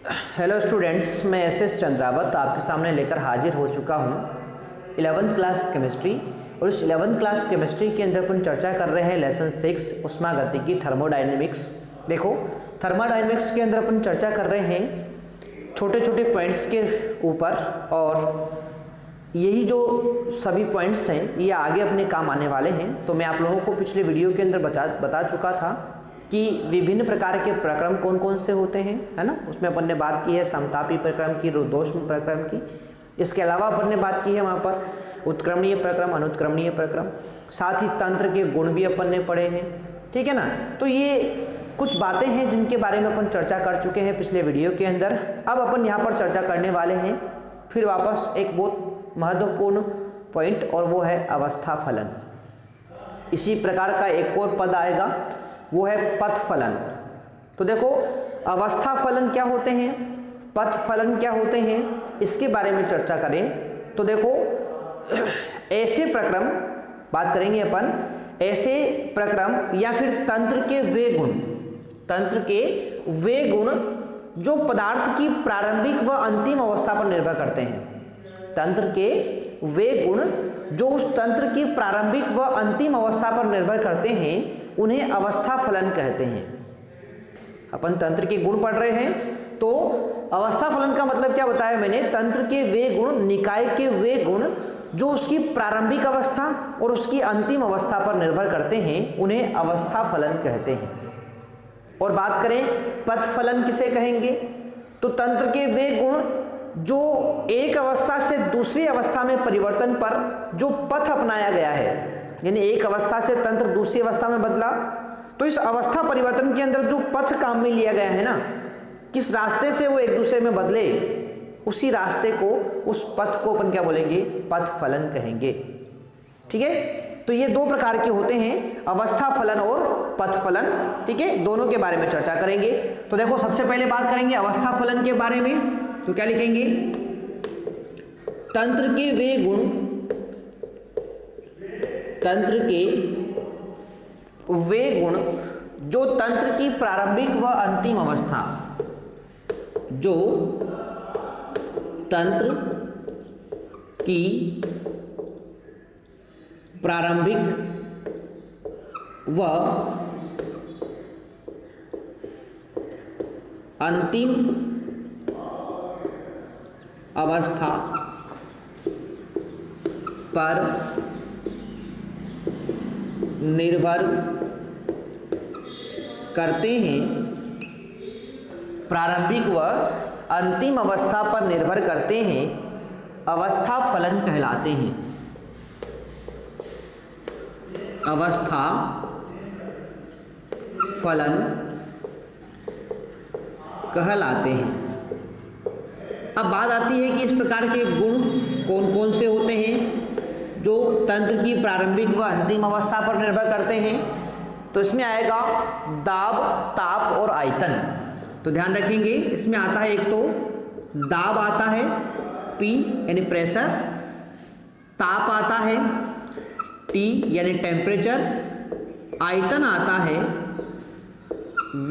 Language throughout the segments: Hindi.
हेलो स्टूडेंट्स, मैं एस चंद्रावत आपके सामने लेकर हाजिर हो चुका हूँ 11th क्लास केमिस्ट्री। और इस 11th क्लास केमिस्ट्री के अंदर अपन चर्चा कर रहे हैं लेसन 6 ऊष्मागतिकी थर्मोडायनेमिक्स। देखो, थर्मोडायनेमिक्स के अंदर अपन चर्चा कर रहे हैं छोटे छोटे पॉइंट्स के ऊपर, और यही जो सभी पॉइंट्स हैं ये आगे अपने काम आने वाले हैं। तो मैं आप लोगों को पिछले वीडियो के अंदर बता चुका था कि विभिन्न प्रकार के प्रक्रम कौन कौन से होते हैं, है ना। उसमें अपन ने बात की है समतापी प्रक्रम की, रुद्धोष्म प्रक्रम की। इसके अलावा अपन ने बात की है वहाँ पर उत्क्रमणीय प्रक्रम, अनुत्क्रमणीय प्रक्रम, साथ ही तंत्र के गुण भी अपन ने पढ़े हैं, ठीक है ना। तो ये कुछ बातें हैं जिनके बारे में अपन चर्चा कर चुके हैं पिछले वीडियो के अंदर। अब अपन यहाँ पर चर्चा करने वाले हैं फिर वापस एक बहुत महत्वपूर्ण पॉइंट, और वो है अवस्था फलन। इसी प्रकार का एक और पद आएगा, वो है पथ फलन। तो देखो, अवस्था फलन क्या होते हैं, पथ फलन क्या होते हैं, इसके बारे में चर्चा करें तो देखो, ऐसे प्रक्रम बात करेंगे अपन, ऐसे प्रक्रम या फिर तंत्र के वे गुण, तंत्र के वे गुण जो पदार्थ की प्रारंभिक व अंतिम अवस्था पर निर्भर करते हैं। तंत्र के वे गुण जो उस तंत्र की प्रारंभिक व अंतिम अवस्था पर निर्भर करते हैं उन्हें अवस्था फलन कहते हैं। अपन तंत्र के गुण पढ़ रहे हैं तो अवस्था फलन का मतलब क्या बताया मैंने, तंत्र के वे गुण, निकाय के वे गुण जो उसकी प्रारंभिक अवस्था और उसकी अंतिम अवस्था पर निर्भर करते हैं उन्हें अवस्था फलन कहते हैं। और बात करें पथ फलन किसे कहेंगे, तो तंत्र के वे गुण जो एक अवस्था से दूसरी अवस्था में परिवर्तन पर जो पथ अपनाया गया है, यानी एक अवस्था से तंत्र दूसरी अवस्था में बदला, तो इस अवस्था परिवर्तन के अंदर जो पथ काम में लिया गया है ना, किस रास्ते से वो एक दूसरे में बदले, उसी रास्ते को, उस पथ को अपन क्या बोलेंगे, पथ फलन कहेंगे, ठीक है। तो ये दो प्रकार के होते हैं, अवस्था फलन और पथ फलन, ठीक है। दोनों के बारे में चर्चा करेंगे। तो देखो, सबसे पहले बात करेंगे अवस्था फलन के बारे में। तो क्या लिखेंगे, तंत्र के वे गुण, तंत्र के वे गुण जो तंत्र की प्रारंभिक व अंतिम अवस्था, जो तंत्र की प्रारंभिक व अंतिम अवस्था पर निर्भर करते हैं, प्रारंभिक व अंतिम अवस्था पर निर्भर करते हैं, अवस्था फलन कहलाते हैं। अवस्था फलन कहलाते हैं। अब बात आती है कि इस प्रकार के गुण कौन कौन से होते हैं जो तंत्र की प्रारंभिक व अंतिम अवस्था पर निर्भर करते हैं। तो इसमें आएगा दाब, ताप और आयतन। तो ध्यान रखेंगे, इसमें आता है एक तो दाब आता है P यानी प्रेशर, ताप आता है T यानी टेम्परेचर, आयतन आता है V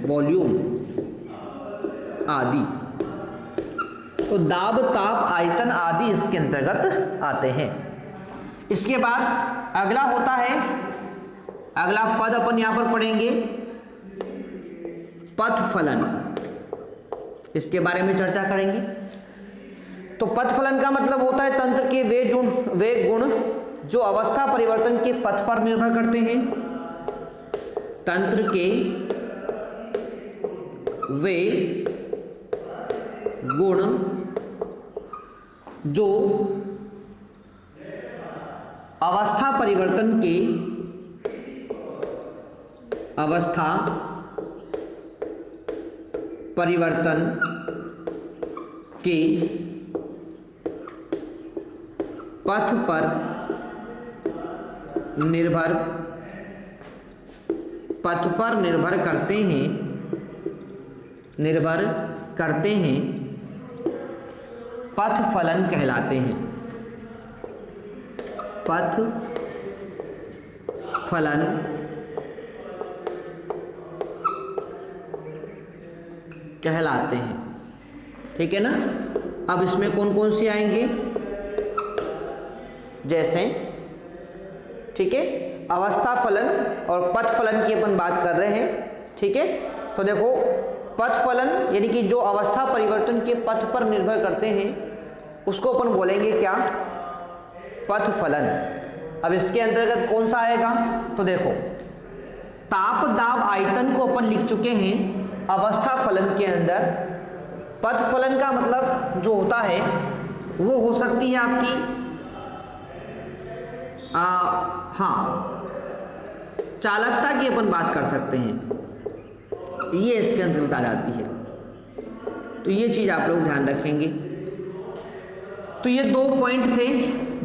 वॉल्यूम आदि। तो दाब, ताप, आयतन आदि इसके अंतर्गत आते हैं। इसके बाद अगला होता है, अगला पद अपन यहां पर पढ़ेंगे पथ फलन। इसके बारे में चर्चा करेंगे। तो पथ फलन का मतलब होता है तंत्र के वे गुण जो अवस्था परिवर्तन के पथ पर निर्भर करते हैं। तंत्र के वे गुण जो अवस्था परिवर्तन के पथ पर निर्भर करते हैं, पथ फलन कहलाते हैं। पथ फलन कहलाते हैं। ठीक है ना। अब इसमें कौन कौन से आएंगे, जैसे ठीक है अवस्था फलन और पथ फलन की अपन बात कर रहे हैं। ठीक है, तो देखो पथ फलन यानी कि जो अवस्था परिवर्तन के पथ पर निर्भर करते हैं उसको अपन बोलेंगे क्या, पथ फलन। अब इसके अंतर्गत कौन सा आएगा, तो देखो ताप दाब आयतन को अपन लिख चुके हैं अवस्था फलन के अंदर। पथ फलन का मतलब जो होता है वो हो सकती है आपकी चालकता की अपन बात कर सकते हैं, ये इसके अंतर्गत आ जाती है। तो ये चीज़ आप लोग ध्यान रखेंगे। तो ये 2 पॉइंट थे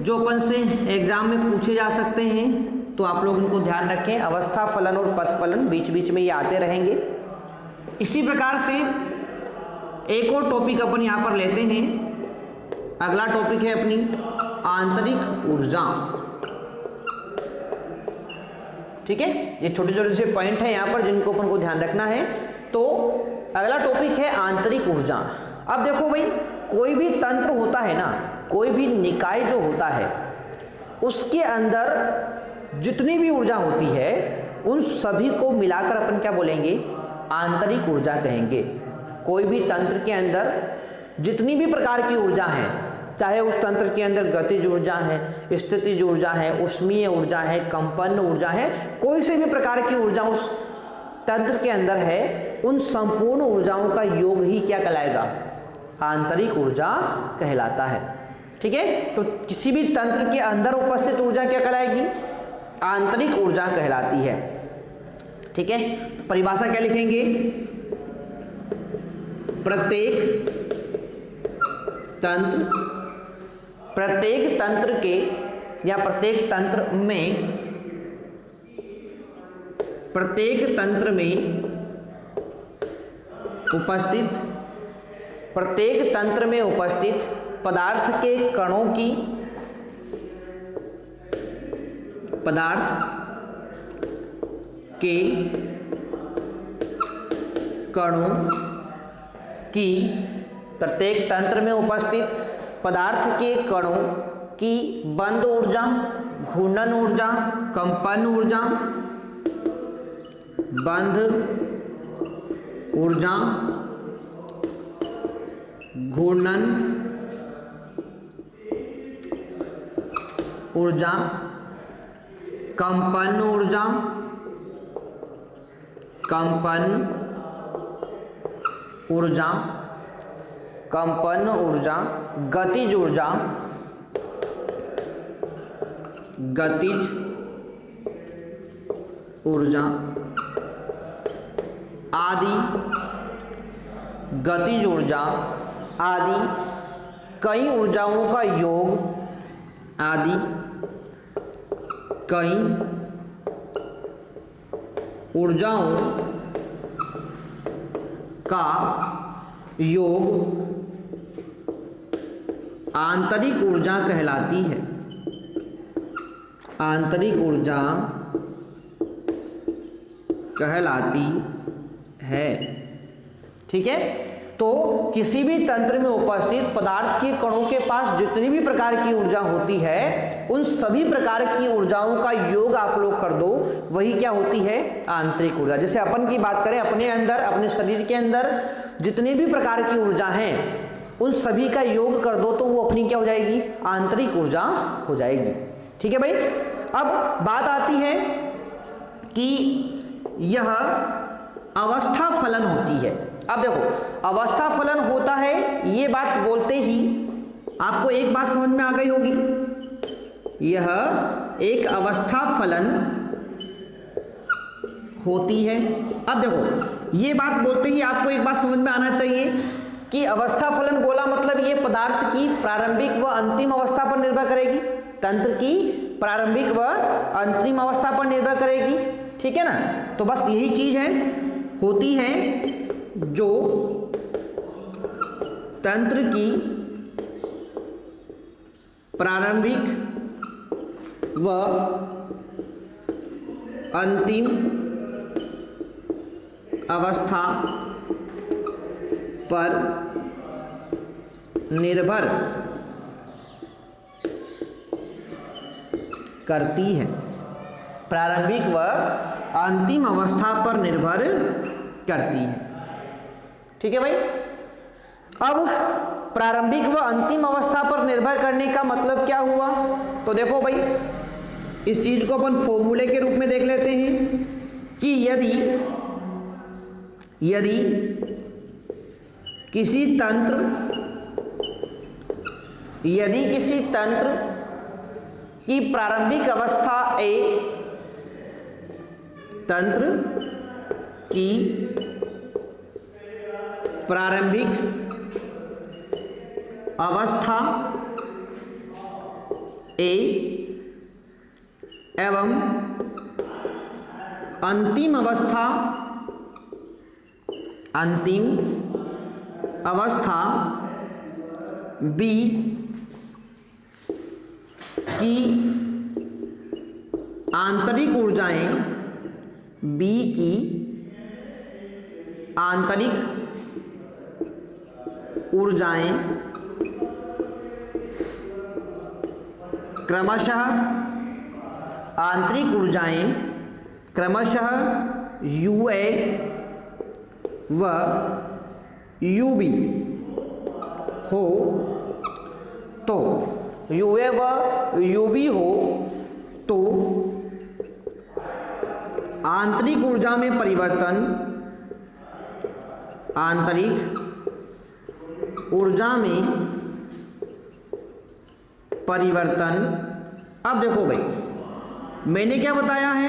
जो अपन से एग्जाम में पूछे जा सकते हैं, तो आप लोग इनको ध्यान रखें। अवस्था फलन और पथ फलन बीच बीच में ये आते रहेंगे। इसी प्रकार से एक और टॉपिक अपन यहाँ पर लेते हैं। अगला टॉपिक है अपनी आंतरिक ऊर्जा। ठीक है, ये छोटे छोटे से पॉइंट है यहाँ पर जिनको अपन को ध्यान रखना है। तो अगला टॉपिक है आंतरिक ऊर्जा। अब देखो भाई, कोई भी तंत्र होता है ना, कोई भी निकाय जो होता है उसके अंदर जितनी भी ऊर्जा होती है उन सभी को मिलाकर अपन क्या बोलेंगे, आंतरिक ऊर्जा कहेंगे। कोई भी तंत्र के अंदर जितनी भी प्रकार की ऊर्जा है, चाहे उस तंत्र के अंदर गतिज ऊर्जा है, स्थितिज ऊर्जा है, उष्मीय ऊर्जा है, कंपन ऊर्जा है, कोई से भी प्रकार की ऊर्जा उस तंत्र के अंदर है, उन संपूर्ण ऊर्जाओं का योग ही क्या कहलाएगा, आंतरिक ऊर्जा कहलाता है। ठीक है, तो किसी भी तंत्र के अंदर उपस्थित ऊर्जा क्या कहलाएगी, आंतरिक ऊर्जा कहलाती है। ठीक है, परिभाषा क्या लिखेंगे, प्रत्येक तंत्र के या प्रत्येक तंत्र में उपस्थित पदार्थ के कणों की प्रत्येक तंत्र में उपस्थित पदार्थ के कणों की बंद ऊर्जा, घूर्णन ऊर्जा, कंपन ऊर्जा, बंध ऊर्जा, घूर्णन ऊर्जा, कंपन ऊर्जा, गतिज ऊर्जा आदि कई ऊर्जाओं का योग आंतरिक ऊर्जा कहलाती है। आंतरिक ऊर्जा कहलाती है। ठीक है, तो किसी भी तंत्र में उपस्थित पदार्थ के कणों के पास जितनी भी प्रकार की ऊर्जा होती है उन सभी प्रकार की ऊर्जाओं का योग आप लोग कर दो, वही क्या होती है, आंतरिक ऊर्जा। जैसे अपन की बात करें, अपने अंदर, अपने शरीर के अंदर जितनी भी प्रकार की ऊर्जा हैं उन सभी का योग कर दो तो वो अपनी क्या हो जाएगी, आंतरिक ऊर्जा हो जाएगी। ठीक है भाई। अब बात आती है कि यह अवस्था फलन होती है। अब देखो, अवस्था फलन होता है, ये बात बोलते ही आपको एक बात समझ में आ गई होगी, यह एक अवस्था फलन होती है। अब देखो, ये बात बोलते ही आपको एक बात समझ में आना चाहिए कि अवस्था फलन बोला मतलब ये पदार्थ की प्रारंभिक व अंतिम अवस्था पर निर्भर करेगी, तंत्र की प्रारंभिक व अंतिम अवस्था पर निर्भर करेगी। ठीक है ना, तो बस यही चीज है, होती है जो तंत्र की प्रारंभिक व अंतिम अवस्था पर निर्भर करती है, प्रारंभिक व अंतिम अवस्था पर निर्भर करती है। ठीक है भाई। अब प्रारंभिक व अंतिम अवस्था पर निर्भर करने का मतलब क्या हुआ? तो देखो भाई, इस चीज को अपन फॉर्मूले के रूप में देख लेते हैं कि यदि किसी तंत्र की प्रारंभिक अवस्था A, तंत्र की प्रारंभिक अवस्था A एवं अंतिम अवस्था B की आंतरिक ऊर्जाएं, B की आंतरिक ऊर्जाएं क्रमशः UA व UB हो, तो UA व UB हो तो आंतरिक ऊर्जा में परिवर्तन। अब देखो भाई, मैंने क्या बताया है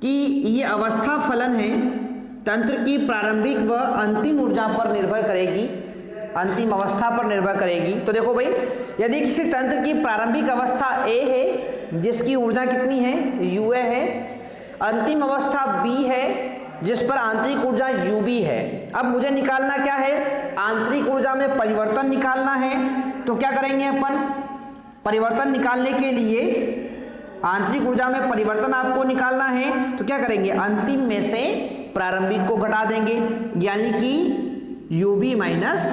कि ये अवस्था फलन है, तंत्र की प्रारंभिक व अंतिम ऊर्जा पर निर्भर करेगी, अंतिम अवस्था पर निर्भर करेगी। तो देखो भाई, यदि किसी तंत्र की प्रारंभिक अवस्था A है जिसकी ऊर्जा कितनी है, UA है, अंतिम अवस्था B है जिस पर आंतरिक ऊर्जा UB है। अब मुझे निकालना क्या है, आंतरिक ऊर्जा में परिवर्तन निकालना है। तो क्या करेंगे अपन, परिवर्तन निकालने के लिए आंतरिक ऊर्जा में परिवर्तन आपको निकालना है, तो क्या करेंगे, अंतिम में से प्रारंभिक को घटा देंगे, यानी कि UB माइनस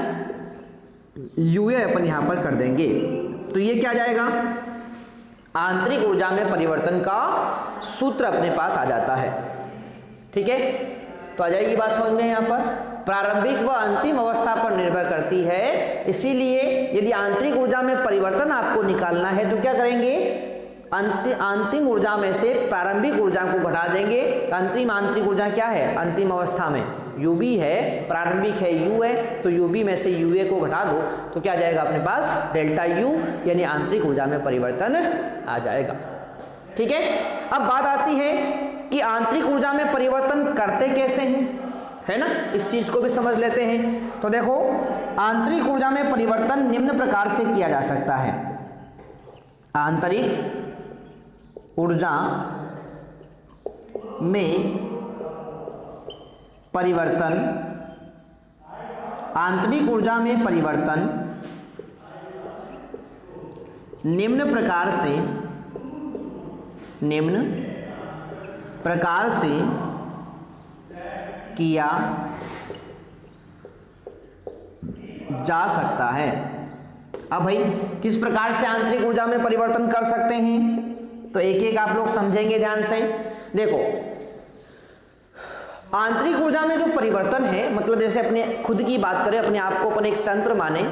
UA अपन यहां पर कर देंगे। तो ये क्या जाएगा, आंतरिक ऊर्जा में परिवर्तन का सूत्र अपने पास आ जाता है। ठीक है, तो आ जाएगी बात समझ में। यहाँ पर प्रारंभिक व अंतिम अवस्था पर निर्भर करती है, इसीलिए यदि आंतरिक ऊर्जा में परिवर्तन आपको निकालना है तो क्या करेंगे, अंतिम ऊर्जा में से प्रारंभिक ऊर्जा को घटा देंगे। अंतिम आंतरिक ऊर्जा क्या है, अंतिम अवस्था में UB है, प्रारंभिक है U है, तो UB में से UA को घटा दो तो क्या जाएगा अपने पास, डेल्टा U, यानी आंतरिक ऊर्जा में परिवर्तन आ जाएगा। ठीक है, अब बात आती है कि आंतरिक ऊर्जा में परिवर्तन करते कैसे हैं, है ना, इस चीज को भी समझ लेते हैं। तो देखो, आंतरिक ऊर्जा में परिवर्तन निम्न प्रकार से किया जा सकता है। आंतरिक ऊर्जा में परिवर्तन, आंतरिक ऊर्जा में परिवर्तन निम्न प्रकार से किया जा सकता है। अब भाई, किस प्रकार से आंतरिक ऊर्जा में परिवर्तन कर सकते हैं, तो एक एक आप लोग समझेंगे ध्यान से। देखो, आंतरिक ऊर्जा में जो परिवर्तन है, मतलब जैसे अपने खुद की बात करें, अपने आप को अपन एक तंत्र माने,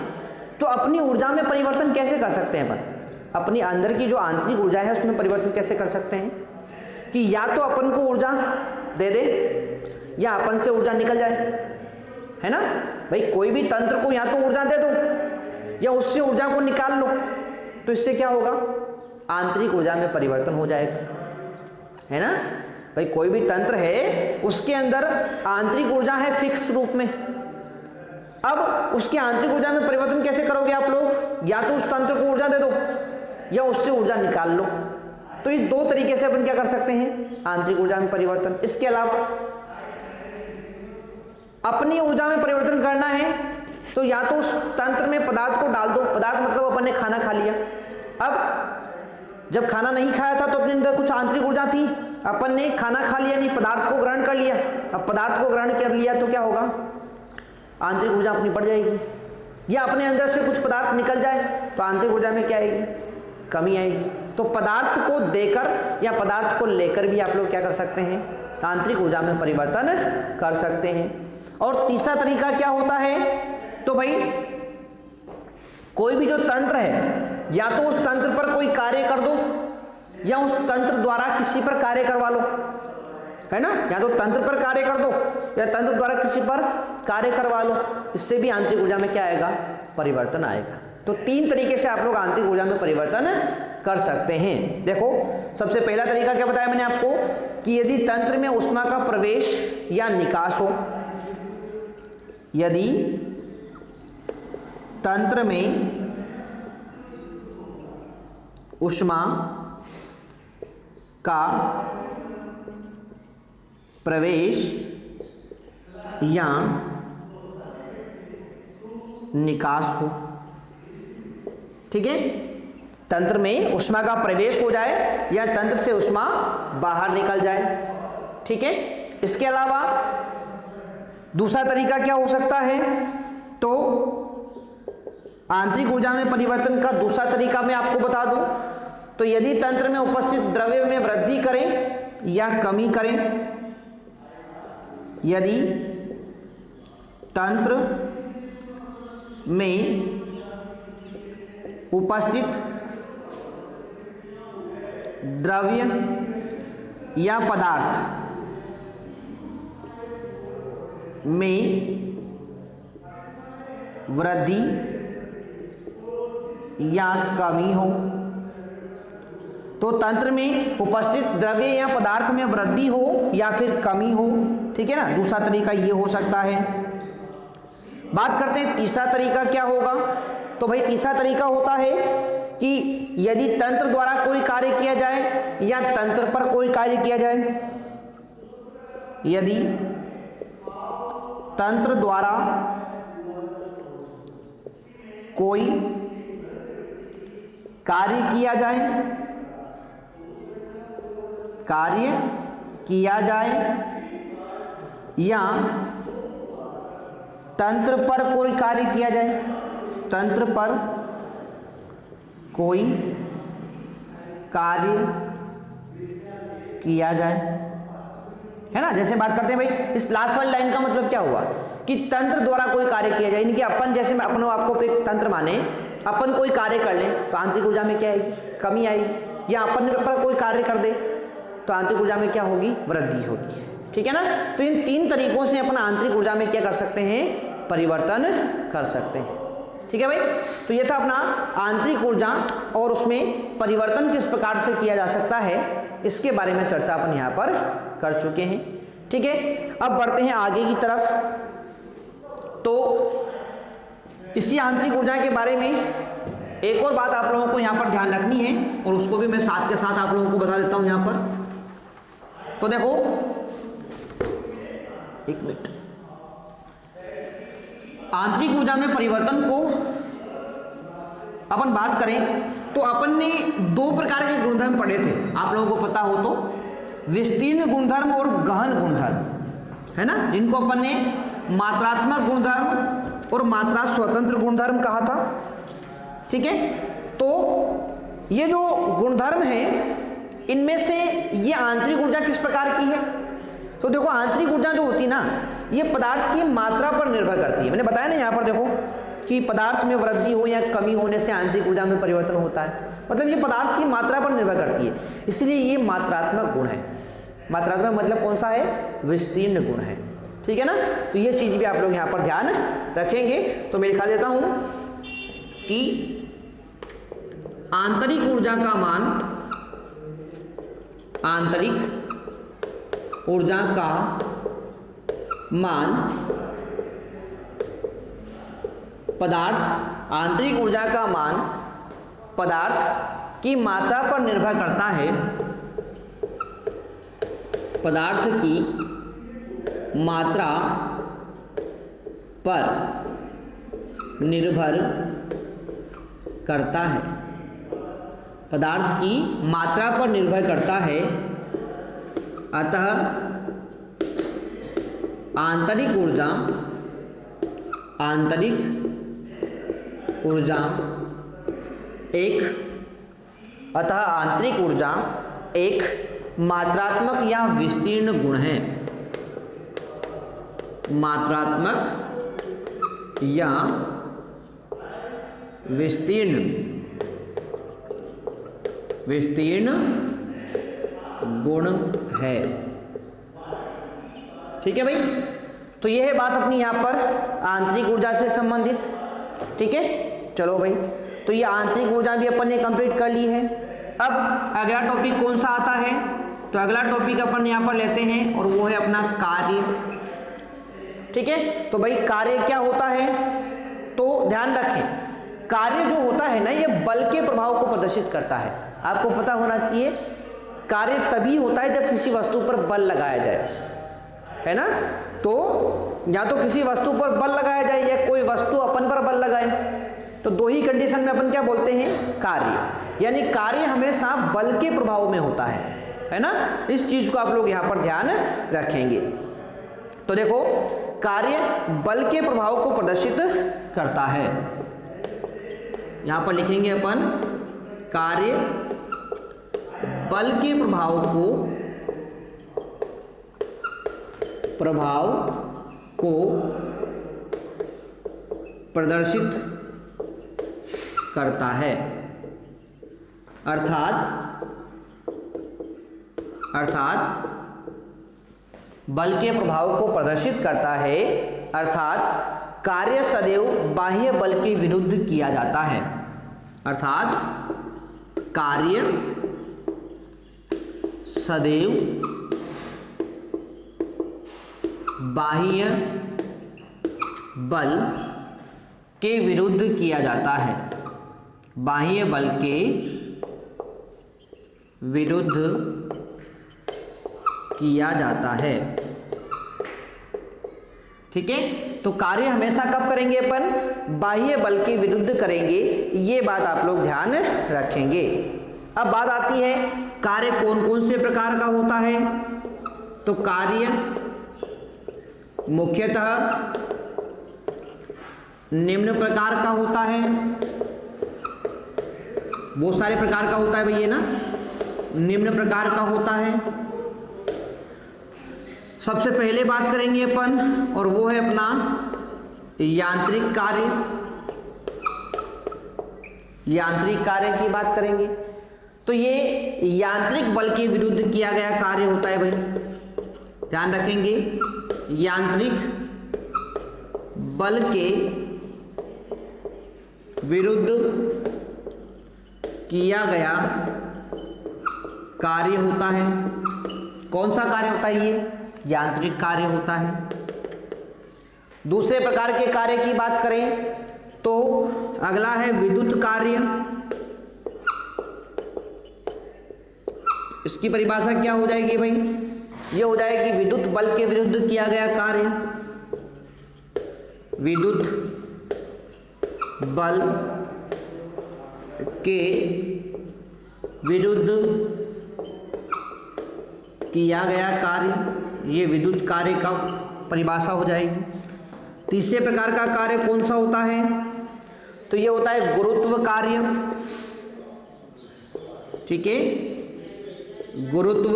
तो अपनी ऊर्जा में परिवर्तन कैसे कर सकते हैं अपन, अपनी अंदर की जो आंतरिक ऊर्जा है उसमें परिवर्तन कैसे कर सकते हैं कि या तो अपन को ऊर्जा दे दे या अपन से ऊर्जा निकल जाए, है ना भाई। कोई भी तंत्र को या तो ऊर्जा दे दो या उससे ऊर्जा को निकाल लो, तो इससे क्या होगा, आंतरिक ऊर्जा में परिवर्तन हो जाएगा, है ना भाई। कोई भी तंत्र है उसके अंदर आंतरिक ऊर्जा है फिक्स रूप में, अब उसकी आंतरिक ऊर्जा में परिवर्तन कैसे करोगे आप लोग, या तो उस तंत्र को ऊर्जा दे दो या उससे ऊर्जा निकाल लो। तो इस दो तरीके से अपन क्या कर सकते हैं, आंतरिक ऊर्जा में परिवर्तन। इसके अलावा अपनी ऊर्जा में परिवर्तन करना है तो या तो उस तंत्र में पदार्थ को डाल दो, पदार्थ मतलब अपन ने खाना खा लिया, अब जब खाना नहीं खाया था तो अपने अंदर कुछ आंतरिक ऊर्जा थी, अपन ने खाना खा लिया नहीं, पदार्थ को ग्रहण कर लिया। अब पदार्थ को ग्रहण कर लिया तो क्या होगा, आंतरिक ऊर्जा अपनी बढ़ जाएगी, या अपने अंदर से कुछ पदार्थ निकल जाए तो आंतरिक ऊर्जा में क्या आएगी, कमी आएगी। तो पदार्थ को देकर या पदार्थ को लेकर भी आप लोग क्या कर सकते हैं, आंतरिक ऊर्जा में परिवर्तन कर सकते हैं। और तीसरा तरीका क्या होता है, तो भाई कोई भी जो तंत्र है, या तो उस तंत्र पर कोई कार्य कर दो या उस तंत्र द्वारा किसी पर कार्य करवा लो, है ना, या तो तंत्र पर कार्य कर दो या तंत्र द्वारा किसी पर कार्य करवा लो, इससे भी आंतरिक ऊर्जा में क्या आएगा, परिवर्तन आएगा। तो तीन तरीके से आप लोग आंतरिक ऊर्जा में परिवर्तन कर सकते हैं। देखो सबसे पहला तरीका क्या बताया मैंने आपको, कि यदि तंत्र में ऊष्मा का प्रवेश या निकास हो, यदि तंत्र में ऊष्मा का प्रवेश या निकास हो, ठीक है, तंत्र में ऊष्मा का प्रवेश हो जाए या तंत्र से ऊष्मा बाहर निकल जाए, ठीक है। इसके अलावा दूसरा तरीका क्या हो सकता है, तो आंतरिक ऊर्जा में परिवर्तन का दूसरा तरीका मैं आपको बता दूं, तो यदि तंत्र में उपस्थित द्रव्य में वृद्धि करें या कमी करें, यदि तंत्र में उपस्थित द्रव्य या पदार्थ में वृद्धि या कमी हो, तो तंत्र में उपस्थित द्रव्य या पदार्थ में वृद्धि हो या फिर कमी हो, ठीक है ना, दूसरा तरीका ये हो सकता है। बात करते हैं तीसरा तरीका क्या होगा, तो भाई तीसरा तरीका होता है कि यदि तंत्र द्वारा कोई कार्य किया जाए या तंत्र पर कोई कार्य किया जाए, यदि तंत्र द्वारा कोई कार्य किया जाए या तंत्र पर कोई कार्य किया जाए, तंत्र पर कोई कार्य किया जाए, है ना। जैसे बात करते हैं भाई, इस लास्ट वाली लाइन का मतलब क्या हुआ कि तंत्र द्वारा कोई कार्य किया जाए, यानी कि अपन जैसे अपने आपको एक तंत्र माने, अपन कोई कार्य कर लें तो आंतरिक ऊर्जा में क्या आएगी, कमी आएगी, या अपन पर कोई कार्य कर दे तो आंतरिक ऊर्जा में क्या होगी, वृद्धि होगी, ठीक है ना। तो इन तीन तरीकों से अपन आंतरिक ऊर्जा में क्या कर सकते हैं, परिवर्तन कर सकते हैं, ठीक है भाई। तो ये था अपना आंतरिक ऊर्जा और उसमें परिवर्तन किस प्रकार से किया जा सकता है, इसके बारे में चर्चा अपन यहाँ पर कर चुके हैं, ठीक है। अब बढ़ते हैं आगे की तरफ। तो इसी आंतरिक ऊर्जा के बारे में एक और बात आप लोगों को यहाँ पर ध्यान रखनी है, और उसको भी मैं साथ के साथ आप लोगों को बता देता हूँ यहाँ पर। तो देखो एक मिनट, आंतरिक ऊर्जा में परिवर्तन को अपन बात करें तो अपन ने दो प्रकार के गुणधर्म पढ़े थे, आप लोगों को पता हो तो, विस्तीर्ण गुणधर्म और गहन गुणधर्म, है ना, जिनको अपन ने मात्रात्मक गुणधर्म और मात्रा स्वतंत्र गुणधर्म कहा था, ठीक है। तो ये जो गुणधर्म है, इनमें से ये आंतरिक ऊर्जा किस प्रकार की है, तो देखो आंतरिक ऊर्जा जो होती है ना, ये पदार्थ की मात्रा पर निर्भर करती है। मैंने बताया ना यहाँ पर देखो कि पदार्थ में वृद्धि हो या कमी होने से आंतरिक ऊर्जा में परिवर्तन होता है, मतलब ये पदार्थ की मात्रा पर निर्भर करती है, इसलिए ये मात्रात्मक गुण है। मात्रात्मक मतलब कौन सा है, विस्तीर्ण गुण है, ठीक है ना। तो ये चीज भी आप लोग यहाँ पर ध्यान रखेंगे। तो मैं दिखा देता हूं कि आंतरिक ऊर्जा का मान, आंतरिक ऊर्जा का मान पदार्थ, आंतरिक ऊर्जा का मान पदार्थ की मात्रा पर निर्भर करता है, पदार्थ की मात्रा पर निर्भर करता है, पदार्थ की मात्रा पर निर्भर करता है। अतः आंतरिक ऊर्जा आंतरिक ऊर्जा एक, अतः आंतरिक ऊर्जा एक मात्रात्मक या विस्तीर्ण गुण है। मात्रात्मक या विस्तीर्ण गुण है। ठीक है भाई, तो यह है बात अपनी यहाँ पर आंतरिक ऊर्जा से संबंधित। ठीक है, चलो भाई, तो ये आंतरिक ऊर्जा भी अपन ने कंप्लीट कर ली है। अब अगला टॉपिक कौन सा आता है, तो अगला टॉपिक अपन यहाँ पर लेते हैं और वो है अपना कार्य। ठीक है, तो भाई कार्य क्या होता है, तो ध्यान रखें, कार्य जो होता है ना ये बल के प्रभाव को प्रदर्शित करता है। आपको पता होना चाहिए कार्य तभी होता है जब किसी वस्तु पर बल लगाया जाए, है ना। तो या तो किसी वस्तु पर बल लगाया जाए या कोई वस्तु अपन पर बल लगाए, तो दो ही कंडीशन में अपन क्या बोलते हैं, कार्य। यानी कार्य हमेशा बल के प्रभाव में होता है ना। इस चीज को आप लोग यहाँ पर ध्यान रखेंगे। तो देखो, कार्य बल के प्रभाव को प्रदर्शित करता है। यहां पर लिखेंगे अपन, कार्य बल के प्रभाव को प्रदर्शित करता है। अर्थात बल के प्रभाव को प्रदर्शित करता है, अर्थात कार्य सदैव बाह्य बल के विरुद्ध किया जाता है। अर्थात कार्य सदैव बाह्य बल के विरुद्ध किया जाता है। बाह्य बल के विरुद्ध किया जाता है। ठीक है, तो कार्य हमेशा कब करेंगे अपन, बाह्य बल के विरुद्ध करेंगे। ये बात आप लोग ध्यान रखेंगे। अब बात आती है कार्य कौन कौन से प्रकार का होता है, तो कार्य मुख्यतः निम्न प्रकार का होता है। बहुत सारे प्रकार का होता है भैया ना, निम्न प्रकार का होता है। सबसे पहले बात करेंगे अपन, और वो है अपना यांत्रिक कार्य। यांत्रिक कार्य की बात करेंगे, तो ये यांत्रिक बल के विरुद्ध किया गया कार्य होता है भाई, ध्यान रखेंगे। यांत्रिक बल के विरुद्ध किया गया कार्य होता है। कौन सा कार्य होता है, ये यांत्रिक कार्य होता है। दूसरे प्रकार के कार्य की बात करें तो अगला है विद्युत कार्य। इसकी परिभाषा क्या हो जाएगी भाई, ये हो जाएगी विद्युत बल के विरुद्ध किया गया कार्य। विद्युत बल के विरुद्ध किया गया कार्य, ये विद्युत कार्य का परिभाषा हो जाएगी। तीसरे प्रकार का कार्य कौन सा होता है, तो ये होता है गुरुत्व कार्य। ठीक है, गुरुत्व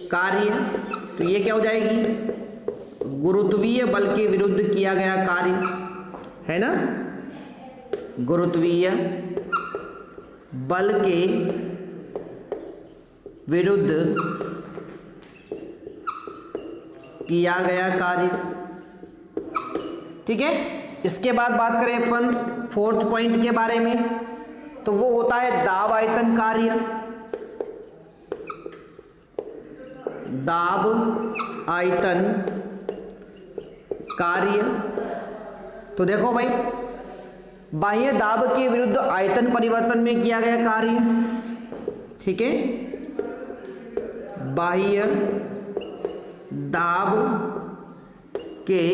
कार्य, तो ये क्या हो जाएगी, गुरुत्वीय बल के विरुद्ध किया गया कार्य, है ना। गुरुत्वीय बल के विरुद्ध किया गया कार्य। ठीक है, इसके बाद बात करें अपन फोर्थ पॉइंट के बारे में, तो वो होता है दाब आयतन कार्य। दाब आयतन कार्य, तो देखो भाई, बाह्य दाब के विरुद्ध आयतन परिवर्तन में किया गया कार्य। ठीक है, बाह्य दाब के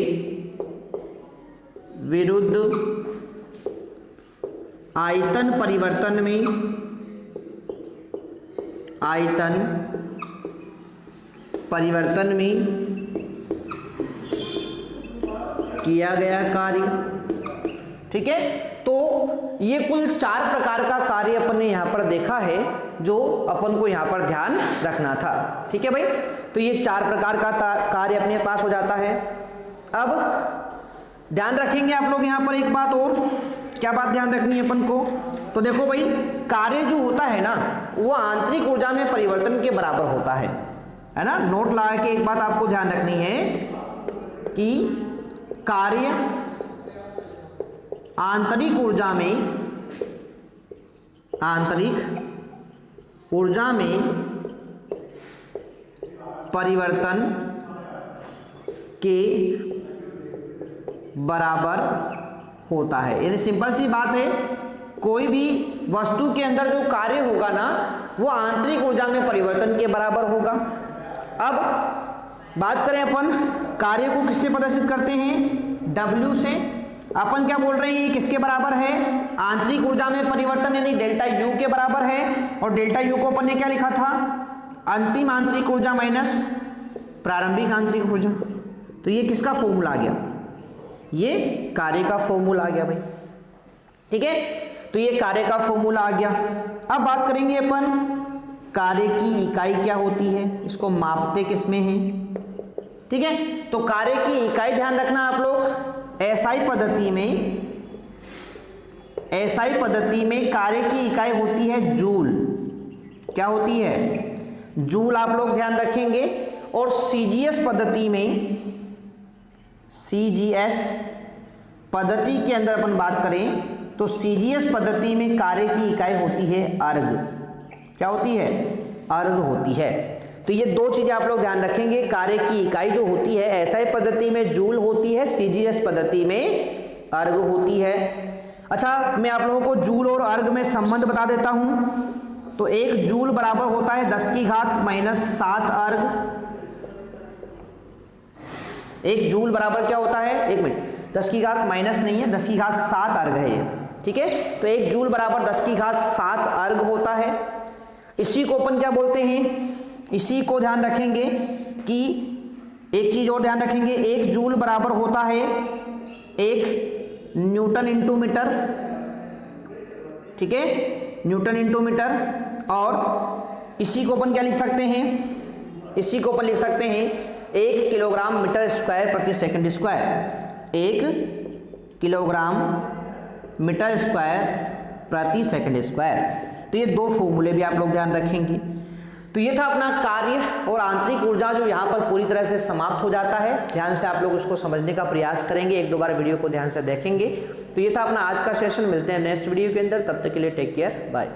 विरुद्ध आयतन परिवर्तन में किया गया कार्य। ठीक है, तो ये कुल 4 प्रकार का कार्य अपन ने यहाँ पर देखा है जो अपन को यहाँ पर ध्यान रखना था। ठीक है भाई, तो ये 4 प्रकार का कार्य अपने पास हो जाता है। अब ध्यान रखेंगे आप लोग यहाँ पर एक बात और, क्या बात ध्यान रखनी है अपन को, तो देखो भाई कार्य जो होता है ना वो आंतरिक ऊर्जा में परिवर्तन के बराबर होता है ना। नोट लगा के एक बात आपको ध्यान रखनी है कि कार्य आंतरिक ऊर्जा में परिवर्तन के बराबर होता है। यानी सिंपल सी बात है, कोई भी वस्तु के अंदर जो कार्य होगा ना वो आंतरिक ऊर्जा में परिवर्तन के बराबर होगा। अब बात करें अपन कार्य को किससे प्रदर्शित करते हैं, W से। अपन क्या बोल रहे हैं, ये किसके बराबर है, आंतरिक ऊर्जा में परिवर्तन यानी डेल्टा U के बराबर है। और डेल्टा U को अपन ने क्या लिखा था, अंतिम आंतरिक ऊर्जा माइनस प्रारंभिक आंतरिक ऊर्जा। तो ये किसका फॉर्मूला आ गया, ये कार्य का फॉर्मूला आ गया भाई। ठीक है, तो ये कार्य का फॉर्मूला आ गया। अब बात करेंगे अपन कार्य की इकाई क्या होती है, इसको मापते किसमें है। ठीक है, तो कार्य की इकाई ध्यान रखना आप लोग, एसआई पद्धति में कार्य की इकाई होती है जूल। क्या होती है, जूल, आप लोग ध्यान रखेंगे। और सीजीएस पद्धति के अंदर अपन बात करें तो सीजीएस पद्धति में कार्य की इकाई होती है अर्ग। क्या होती है, अर्ग होती है। तो ये 2 चीजें आप लोग ध्यान रखेंगे, कार्य की इकाई जो होती है एसआई पद्धति में जूल होती है, सीजीएस पद्धति में अर्ग होती है। अच्छा, मैं आप लोगों को जूल और अर्ग में संबंध बता देता हूं। तो 1 जूल बराबर होता है 10 की घात माइनस 7 अर्ग। 1 जूल बराबर क्या होता है, 1 मिनट, 10 की घात माइनस नहीं है, 10 की घात 7 अर्ग है ये। ठीक है, तो 1 जूल बराबर 10 की घात 7 अर्ग होता है। इसी को अपन क्या बोलते हैं, इसी को ध्यान रखेंगे कि एक चीज और ध्यान रखेंगे, 1 जूल बराबर होता है 1 न्यूटन इंटू मीटर। ठीक है, न्यूटन इंटू मीटर। और इसी को अपन क्या लिख सकते हैं, इसी को अपन लिख सकते हैं 1 किलोग्राम मीटर स्क्वायर प्रति second square. 1 kilogram metre square प्रति सेकंड स्क्वायर। तो ये 2 फॉर्मूले भी आप लोग ध्यान रखेंगे। तो ये था अपना कार्य और आंतरिक ऊर्जा जो यहाँ पर पूरी तरह से समाप्त हो जाता है। ध्यान से आप लोग उसको समझने का प्रयास करेंगे, 1-2 बार वीडियो को ध्यान से देखेंगे। तो ये था अपना आज का सेशन, मिलते हैं नेक्स्ट वीडियो के अंदर, तब तक के लिए टेक केयर, बाय।